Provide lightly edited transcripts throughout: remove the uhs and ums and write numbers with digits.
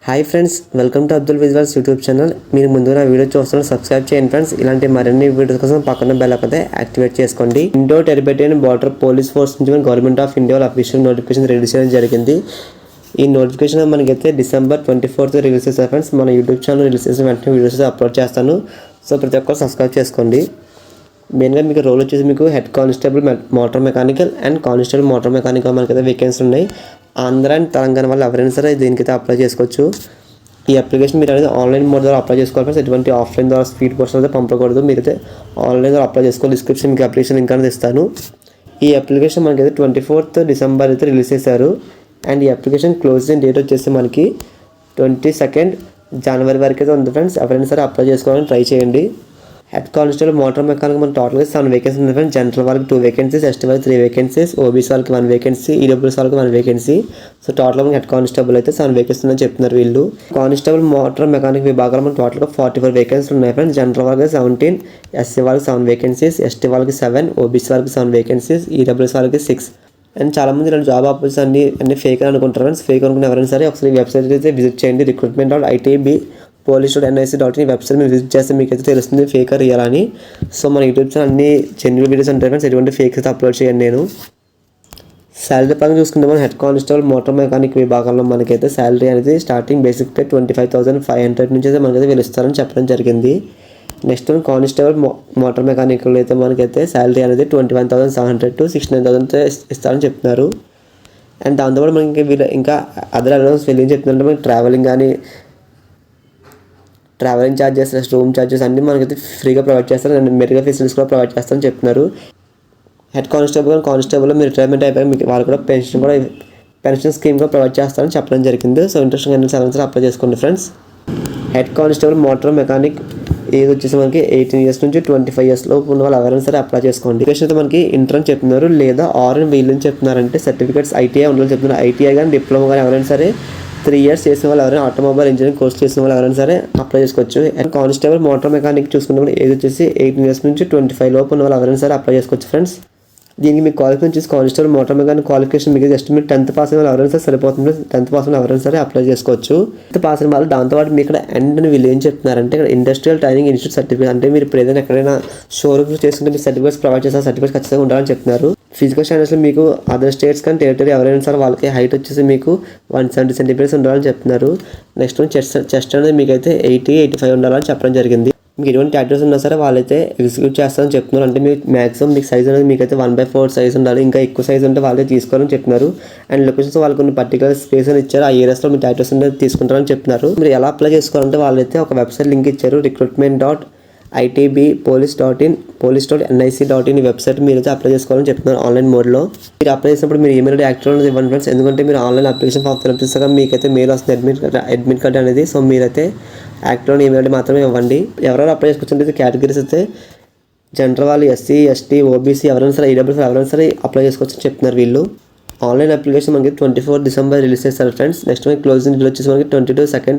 Hi friends, welcome to Abdul visuals YouTube channel. మీరు ముందుగా video చూస్తున్నారు, సబ్స్క్రైబ్ చేయండి ఫ్రెండ్స్. ఇలాంటి మరిన్ని వీడియోస్ కోసం పక్కన బెల్ ఐకాన్ యాక్టివేట్ చేసుకోండి. ఇండో టెరిబియన్ బార్డర్ పోలీస్ ఫోర్స్ నుంచి government of India official notification release చేయడం జరిగింది. ఈ నోటిఫికేషన్ మనకైతే December 24th రిలీజ్ చేస్తారు ఫ్రెండ్స్. మన యూట్యూబ్ ఛానల్ రిలీజ్ చేసిన వెంటనే వీడియోస్ అప్లోడ్ చేస్తాను. సో ప్రతి ఒక్కరు సబ్స్క్రైబ్ చేసుకోండి. మెయిన్గా మీకు రోల్ వచ్చేసి మీకు head constable motor mechanical and constable motor mechanical మనకైతే వేకెన్సీ ఉన్నాయి. ఆంధ్ర అండ్ తెలంగాణ వాళ్ళు ఎవరైనా సరే దీనికైతే అప్లై చేసుకోవచ్చు. ఈ అప్లికేషన్ మీరు అనేది ఆన్లైన్ మోడ్ ద్వారా అప్లై చేసుకోవాలి ఫ్రెండ్స్. ఎటువంటి ఆఫ్లైన్ ద్వారా స్పీడ్ పోస్ట్ అయితే పంపకూడదు. మీరైతే ఆన్లైన్ ద్వారా అప్లై చేసుకోవాలి. డిస్క్రిప్షన్ మీకు అప్లికేషన్ లింక్ అనేది ఇస్తాను. ఈ అప్లికేషన్ మనకైతే 24th December అయితే రిలీజ్ చేశారు. అండ్ ఈ అప్లికేషన్ క్లోజింగ్ డేట్ వచ్చేసి మనకి 22nd January వరకు అయితే ఉంది ఫ్రెండ్స్. ఎవరైనా సరే అప్లై చేసుకోవాలని ట్రై చేయండి. హెడ్ కానిస్టేబుల్ మోటార్ మెకానిక్ మన టోటల్గా 7 వేకెన్సీ ఉంది ఫ్రెండ్స్. జనరల్ వాళ్ళకి 2 వేకెన్సీస్, ఎస్టీ వాళ్ళకి 3 వేకెన్సీస్, ఓబీసీ వాళ్ళకి 1 వేకెన్సీ, ఈడబ్ల్యూఎస్ వాళ్ళకి 1 వేకెన్సీ. సో టోటల్గా మనకి హెడ్ కానిస్టేబుల్ అయితే 7 వేకెన్సీ ఉందని చెప్తున్నారు వీళ్ళు. కానిస్టేబుల్ మోటార్ మెకానిక్ విభాగంలో మనకి టోటల్గా 44 వేకెన్సీ ఉన్నాయి ఫ్రెండ్స్. జనరల్ వాళ్ళకి 17, ఎస్సీ వాళ్ళకి 7 వేకెన్సీస్, ఎస్టీ వాళ్ళకి 7, ఓబీసీ వాళ్ళకి 7 వేకెన్సీస్, ఈడబ్ల్యూఎస్ వాళ్ళకి 6. అండ్ చాలామంది ఇలాంటి జాబ్ ఆపర్చునిటీస్ అన్ని ఫేక్ అని అనుకుంటారు ఫ్రెండ్స్. ఫేక్ అనుకున్న ఎవరైనా సరే ఒకసారి వెబ్సైట్ అయితే విజిట్ చేయండి. recruitment.itb.police.nic.in వెబ్సైట్ మీరు విజిట్ చేస్తే మీకు అయితే తెలుస్తుంది ఫేక్ రియల్ అని. సో మన యూట్యూబ్ ఛానల్ అన్ని జెన్యున్ వీడియోస్ ఉంటాయి ఫ్రెండ్స్. ఎటువంటి ఫేక్ అయితే అప్లోడ్ చేయండి. నేను శాలరీ పరంగా చూసుకుంటే మనం హెడ్ కానిస్టేబుల్ మోటార్ మెకానిక్ విభాగంలో మనకైతే శాలరీ అనేది స్టార్టింగ్ బేసిక్ పే 25,500 నుంచి అయితే మనకైతే వెలుస్తారని చెప్పడం జరిగింది. నెక్స్ట్ కానిస్టేబుల్ మోటార్ మెకానికల్ అయితే మనకైతే శాలరీ అనేది 21,700 to 69,000 ఇస్తారని చెప్తున్నారు. అండ్ దాంతోపాటు మనకి వీళ్ళు ఇంకా అదర్ అలవెన్స్ వెళ్ళి చెప్తున్నారంటే మనకి ట్రావెలింగ్ ఛార్జెస్, రూమ్ ఛార్జెస్ అన్నీ మనకైతే ఫ్రీగా ప్రొవైడ్ చేస్తారు. అండ్ మెడికల్ ఫెసిలిటీస్ కూడా ప్రొవైడ్ చేస్తారని చెప్తున్నారు. హెడ్ కానిస్టేబుల్ మీరు రిటైర్మెంట్ అయిపోయి మీకు వాళ్ళు కూడా పెన్షన్ స్కీమ్ కూడా ప్రొవైడ్ చేస్తారని చెప్పడం జరిగింది. సో ఇంట్రెస్ట్ అయినా అప్లై చేసుకోండి friends. Head constable motor mechanic age వచ్చేసి మనకి 18 years నుంచి 25 years లోపు ఉన్న వాళ్ళు ఎవరైనా సరే అప్లై చేసుకోండి. ఎడ్యుకేషన్ అయితే మనకి ఇంటర్ అని చెప్తున్నారు, లేదా ఆర్ఎన్ వీళ్ళని చెప్తున్నారంటే సర్టిఫికేట్స్ ఐటీఐ ఉండాలని చెప్తున్నారు. ఐటీఐ కానీ డిప్లొమా కానీ ఎవరైనా సరే 3 years చేసిన వాళ్ళు ఎవరైనా ఆటోమొబైల్ ఇంజనీరింగ్ కోర్స్ చేసిన వాళ్ళు ఎవరైనా సరే అప్లై చేసుకోవచ్చు. అండ్ కానిస్టేబుల్ మోటార్ మెకానిక్ చూసుకుంటే ఏజ్ వచ్చేసి 18 years నుంచి 25 లోపు ఉన్న వాళ్ళు ఎవరైనా సరే అప్లై చేసుకోవచ్చు ఫ్రెండ్స్. దీనికి మీకు క్వాలిఫికేషన్ వచ్చేసి కానిస్టేబుల్ మోటార్ మెకానిక్ క్వాలిఫికేషన్ మీకు జస్ట్ మీరు 10th పాస్ అయిన వాళ్ళు ఎవరైనా సరే సరిపోతుంది. 10th పాస్ అయిన ఎవరైనా సరే అప్లై చేసుకోవచ్చు. 10th పాస్ అయిన వాళ్ళు దాంతోపాటు మీ ఇక్కడ ఎండ్ వీళ్ళు ఏం చెప్తున్నారంటే ఇక్కడ ఇండస్ట్రియల్ ట్రైనింగ్ ఇన్స్టిట్యూట్ సర్టిఫికేట్ అంటే మీరు ఇప్పుడు ఏదైనా ఎక్కడైనా షోరూమ్ చేసుకుంటే మీరు సర్టిఫికేట్స్ ప్రొవైడ్ చేస్తారు. సర్టిఫికేట్స్ ఖచ్చితంగా ఉండాలని చెప్తున్నారు. ఫిజికల్ స్టాండర్డ్స్లో మీకు అదర్ స్టేట్స్ కానీ టెరిటరీ ఎవరైనా సరే వాళ్ళకి హైట్ వచ్చేసి మీకు 170 centimeters ఉండాలని చెప్తున్నారు. నెక్స్ట్ చెస్ట్ అనేది మీకైతే 80-85 ఉండాలని చెప్పడం జరిగింది. మీకు ఎటువంటి యాక్టివిటీస్ ఉన్నా సరే వాళ్ళైతే ఎగ్జిక్యూట్ చేస్తారని చెప్తున్నారు. అంటే మీకు మ్యాక్సిమం మీకు సైజ్ అనేది మీకైతే 1/4 సైజ్ ఉండాలి. ఇంకా ఎక్కువ సైజ్ ఉంటే వాళ్ళే తీసుకోవాలని చెప్తున్నారు. అండ్ లొకేషన్స్ వాళ్ళు కొన్ని పర్టికులర్ స్పేస్ అని ఇచ్చారు. ఆ ఏరియాస్లో మీకు యాక్టివిటీస్ అనేది తీసుకుంటారని చెప్తున్నారు. మీరు ఎలా అప్లై చేసుకోవాలంటే వాళ్ళైతే ఒక వెబ్సైట్ లింక్ ఇచ్చారు. recruitment.itb.police.nic.in వెబ్సైట్ మీరైతే అప్లై చేసుకోవాలని చెప్తున్నారు ఆన్లైన్ మోడ్లో. మీరు అప్లై చేసినప్పుడు మీరు ఈమెయిల్ ఐడి యాక్టివ్ అనేది ఇవ్వండి ఫ్రెండ్స్. ఎందుకంటే మీరు ఆన్లైన్ అప్లికేషన్ ఫామ్ పంపిస్తాక మీకైతే మెయిల్ వస్తుంది అడ్మిట్ కార్డ్ అనేది. సో మీరైతే యాక్టివ్ ఈమెయిల్ ఐడి మాత్రమే ఇవ్వండి. ఎవరెవరు అప్లై చేసుకోవచ్చు కేటగిరీస్ అయితే జనరల్ వాళ్ళు, ఎస్సీ, ఎస్టీ, ఓబీసీ ఎవరైనా సరే, ఈడబ్ల్యూఎస్ ఎవరైనా సరే అప్లై చేసుకోవచ్చు అని చెప్తున్నారు వీళ్ళు. ఆన్లైన్ అప్లికేషన్ మనకి 24th December రిలీజ్ చేస్తారు ఫ్రెండ్స్. నెక్స్ట్ మనకి క్లోజింగ్ డేట్ వచ్చేసి మనకి 22nd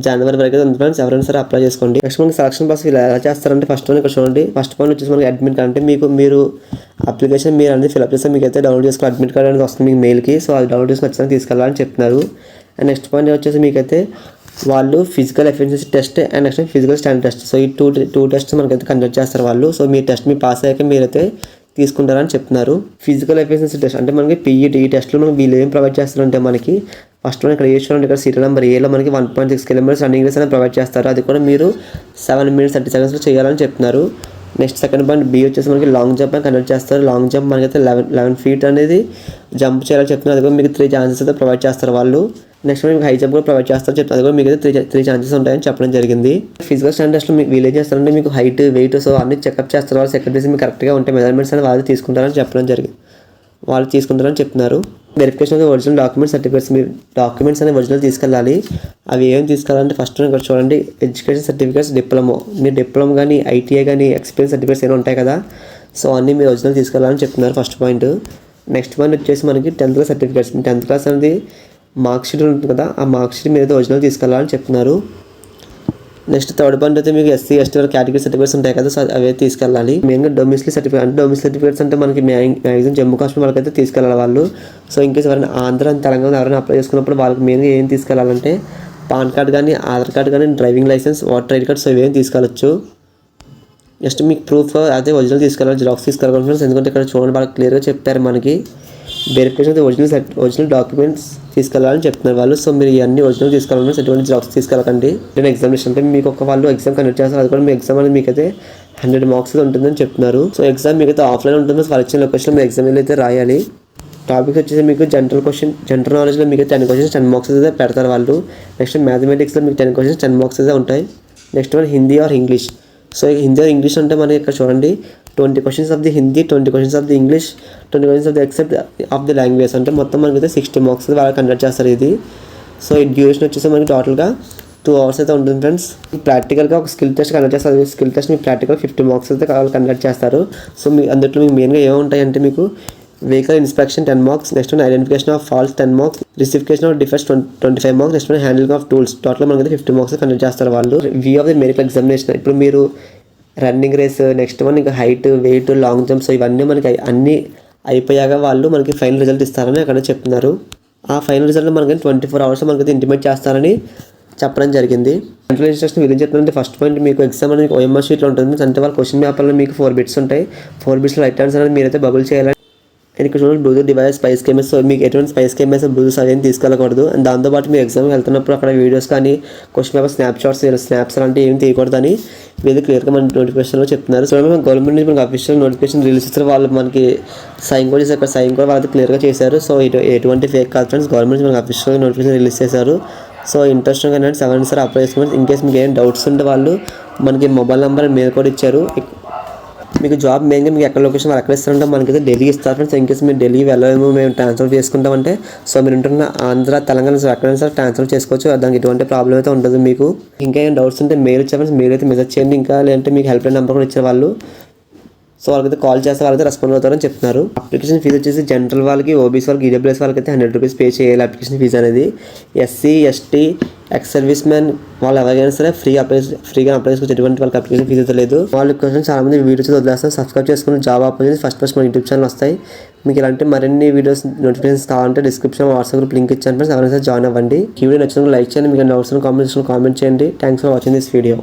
January వరకు ఉంది ఫ్రెండ్స్. ఎవరైనా సరే అప్లై చేసుకోండి. నెక్స్ట్ మనకి సెలక్షన్ ప్రాసెస్ ఇలా ఎలా చేస్తారంటే ఫస్ట్ వన్ ఇక్కడ చూడండి. ఫస్ట్ పాయింట్ వచ్చేసి మనకి అడ్మిట్ కార్డ్ అంటే మీరు అప్లికేషన్ మీరు అనేది ఫిల్అప్ చేస్తే మీకు అయితే డౌన్లోడ్ చేసుకోవాలి. అడ్మిట్ కార్డ్ అనేది వస్తుంది మీకు మెయిల్కి. సో అది డౌన్లోడ్ చేసుకుని ఖచ్చితంగా తీసుకెళ్ళాలని చెప్తున్నారు. అండ్ నెక్స్ట్ పాయింట్ వచ్చేసి మీకైతే వాళ్ళు physical efficiency test and next physical standard test. So ఈ టూ టెస్ట్ మనకైతే కండక్ట్ చేస్తారు వాళ్ళు. సో మీ టెస్ట్ మీ పాస్ అయ్యాక మీరైతే తీసుకుంటారని చెప్తున్నారు. ఫిజికల్ ఎఫిషియన్సీ టెస్ట్ అంటే మనకి PET టెస్ట్లో మనకి వీళ్ళు ఏం ప్రొవైడ్ చేస్తారంటే మనకి ఫస్ట్ మనం ఇక్కడ చూడండి, ఇక్కడ సీరియల్ నెంబర్ ఏలో మనకి 1.6 kilometers రన్నింగ్ రేస్ అనేది ప్రొవైడ్ చేస్తారు. అది కూడా మీరు 7 minutes 30 seconds చేయాలని చెప్తున్నారు. నెక్స్ట్ సెకండ్ పాయింట్ బి వచ్చేసి మనకి లాంగ్ జంప్ అని కండక్ట్ చేస్తారు. లాంగ్ జంప్ మనకైతే 11 feet అనేది జంప్ చేయాలని చెప్తున్నారు. అది కూడా మీకు 3 chances అయితే ప్రొవైడ్ చేస్తారు వాళ్ళు. నెక్స్ట్ మీకు హై జంప్ కూడా ప్రొవైడ్ చేస్తారు చెప్తారు. అది కూడా మీకు అయితే 3 chances ఉంటాయని చెప్పడం జరిగింది. ఫిజికల్ స్టాండర్డ్స్లో మీకు వీళ్ళు ఏం చేస్తారంటే మీకు హైట్, వెయిట్ సో అన్ని చెకప్ చేస్తారు. వాళ్ళు సెక్రటరీస్ మీకు కరెక్ట్గా ఉంటే మెజర్మెంట్స్ అనేది వాళ్ళు తీసుకుంటారని చెప్పడం జరిగింది. వాళ్ళు తీసుకుంటారని చెప్తున్నారు. వెరిఫికేషన్ అనేది ఒరిజినల్ డాక్యుమెంట్స్ సర్టిఫికేట్స్ మీరు డాక్యుమెంట్స్ అనేది ఒరిజినల్ తీసుకెళ్ళాలి. అవి ఏం తీసుకెళ్ళాలంటే ఫస్ట్ ఇక్కడ చూడండి, ఎడ్యుకేషన్ సర్టిఫికేట్స్, డిప్లొమా మీరు డిప్లొమా కానీ ఐటీఐ కానీ ఎక్స్పీరియన్స్ సర్టిఫికేట్స్ ఏమైనా ఉంటాయి కదా. సో అన్నీ మీరు ఒరిజినల్ తీసుకెళ్ళాలని చెప్తున్నారు ఫస్ట్ పాయింట్. నెక్స్ట్ పాయింట్ వచ్చేసి మనకి 10th class certificates. 10th class అనేది మార్క్ షీట్ ఉంటుంది కదా, ఆ మార్క్ షీట్ మీరైతే ఒరిజినల్ తీసుకెళ్ళాలని చెప్తున్నారు. నెక్స్ట్ థర్డ్ పాయింట్ అయితే మీకు ఎస్సీ ఎస్టీ కేటగిరీ సర్టిఫికేట్స్ ఉంటాయి కదా, సో అవే తీసుకెళ్ళాలి. మెయిన్గా డొమిసిలరీ సర్టిఫికేట్ అంటే డొమిసిలరీ సర్టిఫికేట్స్ అంటే మనకి మ్యాక్సిమం జమ్మూ కాశ్మీర్ వాళ్ళకైతే తీసుకెళ్ళాలి వాళ్ళు. సో ఇంకేస్ ఎవరైనా ఆంధ్ర అండ్ తెలంగాణ ఎవరైనా అప్లై చేసుకున్నప్పుడు వాళ్ళకి మెయిన్గా ఏం తీసుకెళ్ళాలంటే పాన్ కార్డ్ కానీ, ఆధార్ కార్డ్ కానీ, driving licence, voter ID card, so ఇవేం తీసుకెళ్ళచ్చు. నెక్స్ట్ మీకు ప్రూఫ్ అదే ఒరిజినల్ తీసుకెళ్ళాలి, జిరాక్స్ తీసుకెళ్ళాలి ఫ్రెండ్స్. ఎందుకంటే ఇక్కడ చూడండి వాళ్ళకి క్లియర్గా చెప్పారు మనకి వెరిఫికేషన్ అయితే ఒరిజినల్ డాక్యుమెంట్స్ తీసుకెళ్ళాలని చెప్తున్నారు వాళ్ళు. సో మీరు ఇవన్నీ ఒరిజినల్ తీసుకెళ్ళాలి ఫ్రెండ్స్, ఎటువంటి జిరాక్స్ తీసుకెళ్ళకండి. నేను ఎగ్జామినేషన్ అంటే మీకు ఒక వాళ్ళు ఎగ్జామ్ కండక్ట్ చేస్తారు, అది కూడా మీ ఎగ్జామ్ అనేది మీకైతే 100 మార్క్స్ ఉంటుందని చెప్తున్నారు. సో ఎగ్జామ్ మీకైతే ఆఫ్లైన్ ఉంటుంది, వాళ్ళు ఇచ్చిన లొకేషన్లో మీరు ఎగ్జామ్ అయితే రాయాలి. టాపిక్స్ వచ్చేసి మీకు జనరల్ నాలెడ్జ్లో మీకు 10 క్వశ్చన్స్ 10 మార్క్స్ అయితే పెడతారు వాళ్ళు. నెక్స్ట్ మ్యాథమెటిక్స్లో మీకు 10 క్వశ్చన్స్ 10 మార్క్స్ అయితే ఉంటాయి. Next one Hindi or English. So Hindi or English అంటే మనకి ఇక్కడ చూడండి 20 questions of the Hindi, 20 questions of the English, 20 questions of the except of the language అంటే మొత్తం మనకైతే 60 మార్క్స్ అయితే వాళ్ళు కండక్ట్ చేస్తారు ఇది. సో ఈ డ్యూరేషన్ వచ్చేసి మనకి టోటల్గా 2 hours అయితే ఉంటుంది ఫ్రెండ్స్. ప్రాక్టికల్గా ఒక స్కిల్ టెస్ట్ కండక్ట్ చేస్తారు, స్కిల్ టెస్ట్ మీకు ప్రాక్టికల్ 50 మార్క్స్ అయితే వాళ్ళు కండక్ట్ చేస్తారు. సో మీ అందులో మీకు మెయిన్గా ఏముంటాయి అంటే మీకు vehicle inspection 10 marks, next identification of faults 10 marks, rectification of defects 25 marks, next handling of tools, total మనకైతే 50 మార్క్స్ కండక్ట్ చేస్తారు వాళ్ళు. View of the medical examination ఇప్పుడు మీరు రన్నింగ్ రేస్, నెక్స్ట్ వన్ ఇంకా హైట్, వెయిట్, లాంగ్ జంప్స్ ఇవన్నీ మనకి అన్నీ అయిపోయాక వాళ్ళు మనకి ఫైనల్ రిజల్ట్ ఇస్తారని అక్కడ చెప్తున్నారు. ఆ ఫైనల్ రిజల్ట్ మనకి 24 hours మనకైతే ఇంటిమేట్ చేస్తారని చెప్పడం జరిగింది. సెంట్రల్ ఇన్స్ట్రక్షన్ వీళ్ళు చెప్తుంటే ఫస్ట్ పాయింట్ మీకు ఎగ్జామ్ అనేది OMR షీట్లో ఉంటుంది. అంటే వాళ్ళ క్వశ్చన్ పేపర్లో మీకు 4 బిట్స్ ఉంటాయి. 4 బిట్స్లో రైట్ ఆన్సర్ అనేది మీరైతే బబుల్ చేయాలి. అండ్ ఇక్కడ చూడండి Bluetooth device, spice cameras, so మీకు ఎటువంటి స్పైస్ కెమెరాస్, బ్లూటూత్ అవేం తీసుకెళ్ళకూడదు. అండ్ దాంతోపాటు మీరు ఎగ్జామ్కి వెళ్తున్నప్పుడు అక్కడ వీడియోస్ కానీ, క్వశ్చన్ పేపర్ స్నాప్స్ అలాంటివి ఏమి తీయకూడదని వీళ్ళు క్లియర్గా మన నోటిఫికేషన్లో చెప్తున్నారు. సో మనం గవర్నమెంట్ నుంచి మనకి అఫీషియల్ నోటిఫికేషన్ రిలీజ్ చేస్తారు, వాళ్ళు మనకి సైన్ కూడా చేశారు, అక్కడ సైన్ కూడా వాళ్ళకి క్లియర్గా చేశారు. సో ఎటువంటి ఫేక్ కాదు ఫ్రెండ్స్, గవర్నమెంట్ మనకి అఫీషియల్ నోటిఫికేషన్ రిలీజ్ చేశారు. సో ఇంట్రెస్ట్ కానీ 7 సార్ అప్లై చేసుకోండి. ఇన్ కేసు మీకు ఏం డౌట్స్ ఉంటే వాళ్ళు మనకి మొబైల్ నెంబర్ మెయిల్ కూడా ఇచ్చారు. మీకు జాబ్ మెయిన్గా మీకు ఎక్కడ లొకేషన్ వాళ్ళు ఎక్కడ ఇస్తారంటే మనకైతే ఢిల్లీ ఇస్తారు ఫ్రెండ్స్. ఇన్ కేసు మీరు ఢిల్లీ వెళ్ళలేము, మేము ట్రాన్స్ఫర్ చేసుకుంటామంటే సో మీరు ఉంటున్న ఆంధ్ర, తెలంగాణ ఎక్కడైనా సార్ ట్రాన్స్ఫర్ చేసుకోవచ్చు, దానికి ఎటువంటి ప్రాబ్లం అయితే ఉంటుంది. మీకు ఇంకా ఏం డౌట్స్ ఉంటే మెయిల్ ఇచ్చారు ఫ్రెండ్స్, మెయిల్ అయితే మెసేజ్ చేయండి. ఇంకా లేదంటే మీకు హెల్ప్ లైన్ నెంబర్ కూడా ఇచ్చారు వాళ్ళు, సో వాళ్ళకైతే కాల్ చేస్తే వాళ్ళైతే రెస్పాండ్ అవుతారని చెప్తున్నారు. అప్లికేషన్ ఫీజు వచ్చేసి జనరల్ వాళ్ళకి, ఓబీసీ వాళ్ళకి, ఈడబ్ల్యూఎస్ వాళ్ళకి అయితే 100 రూపీస్ పే చేయాలి అప్లికేషన్ ఫీజు అనేది. SC, ST, ex service man వాళ్ళు ఎవరైనా సరే ఫ్రీగా అప్లై చేసుకోవచ్చు, ఎటువంటి వాళ్ళకి అప్లికేషన్ ఫీజు అయితే లేదు. వాళ్ళ కోసం చాలా మంది వీడియోస్ వదిలేస్తారు. సబ్స్క్రైబ్ చేసుకుని జాబ్ ఆపర్చునిటీస్ ఫస్ట్ మన యూట్యూబ్ ఛానల్ వస్తాయి. మీకు ఇలాంటి మరిన్ని వీడియోస్ నోటిఫికేషన్స్ కావాలంటే డిస్క్రిప్షన్ వాట్సాప్ గ్రూప్ లింక్ ఇచ్చాను ఫ్రెండ్స్, ఎవరైనా సరే జాయిన్ అవ్వండి. ఈ వీడియో నచ్చినప్పుడు లైక్ చేయండి, మీకు డౌట్స్ కామెంట్ చేయండి. Thanks for watching this video.